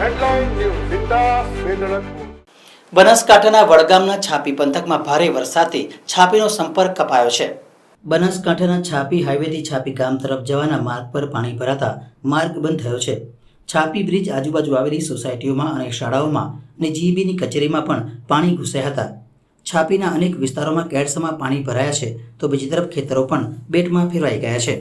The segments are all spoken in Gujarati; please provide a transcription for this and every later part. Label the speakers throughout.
Speaker 1: Headline News Zinda Swedalanpur.
Speaker 2: બનાસકાંઠાના વડગામના છાપી પંથકમાં ભારે વરસાદથી છાપીનો સંપર્ક કપાયો છે. બનાસકાંઠાના છાપી હાઈવેથી છાપી ગામ તરફ જવાના માર્ગ પર પાણી ભરાતા માર્ગ બંધ થયો છે. છાપી બ્રિજ આજુબાજુ આવેલી સોસાયટીઓમાં અને શાળાઓમાં અને જીઈબીની કચેરીમાં પણ પાણી ઘૂસ્યા હતા. છાપીના અનેક વિસ્તારોમાં કેડસમાં પાણી ભરાયા છે તો બીજી તરફ ખેતરો પણ બેટમાં ફેરવાઈ ગયા છે.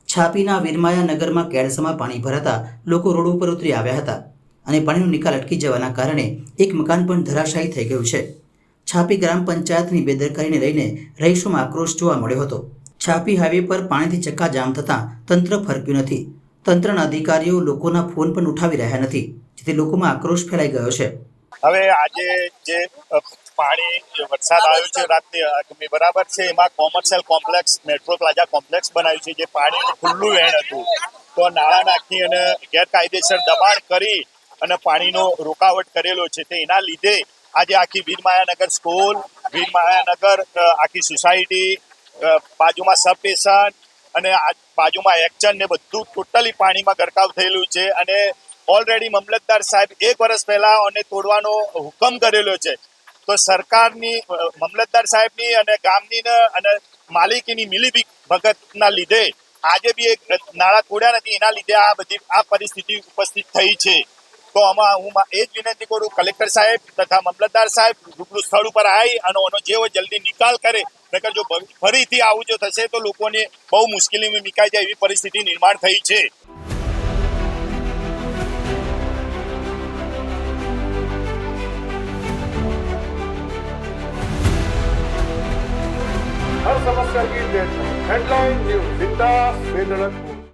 Speaker 2: છાપીના વીરમાયા નગરમાં કેડસમાં પાણી ભરાતા લોકો રોડ ઉપર ઉતરી આવ્યા હતા અને પાણીનો નિકાલ અટકી જવાના કારણે એક મકાન પણ ધરાશાયી થઈ ગયું છે. છાપી ગ્રામ પંચાયતની બેદરકારીને લઈને રહીશોમાં આક્રોશ જોવા મળ્યો હતો. છાપી હાઈવે પર પાણીથી ચક્કાજામ થતાં તંત્ર ફરક્યું નથી. તંત્રના અધિકારીઓ લોકોના ફોન પણ ઉઠાવી રહ્યા નથી, જેથી લોકોમાં આક્રોશ ફેલાઈ ગયો છે.
Speaker 3: હવે આજે જે પાણી વરસાદ આવ્યો છે રાતની બરાબર છે, એમાં commercial complex metro plaza complex બનાવ્યું છે, જે પાણીનું ખુલ્લું વહેણ હતું તો નાળા નાખી અને ગેરકાયદેસર દબાણ કરી અને પાણીનો રોકાવટ કરેલો છે. તે એના લીધે આજે આખી વીરમાયાનગર સ્કૂલ, વીરમાયાનગર આખી સોસાયટી, બાજુમાં સબ સ્ટેશન અને બાજુમાં એક્શન ને બધું ટોટલી પાણીમાં ગરકાવ થયેલું છે. અને ઓલરેડી મામલતદાર સાહેબ 1 વર્ષ પહેલા અને તોડવાનો હુકમ કરેલો છે. તો સરકારની, મામલતદાર સાહેબની અને ગામની અને માલિકીની મિલીભગતના લીધે આજે બી એક નાળા તોડ્યા નથી. એના લીધે આ પરિસ્થિતિ ઉપસ્થિત થઈ છે. તો આમાં હું એ જ વિનંતી કરું કલેક્ટર સાહેબ તથા મામલતદાર સાહેબ રૂબરૂ સ્થળ ઉપર આવી અને એનો જેવો જલ્દી નિકાલ કરે, નકર જો ફરીથી આવું જો થશે તો લોકોને બહુ મુશ્કેલીમાં મુકાઈ જાય એવી પરિસ્થિતિ નિર્માણ થઈ છે.
Speaker 1: हर समस्या की deadline. Headline News Zinda Swedalanpur.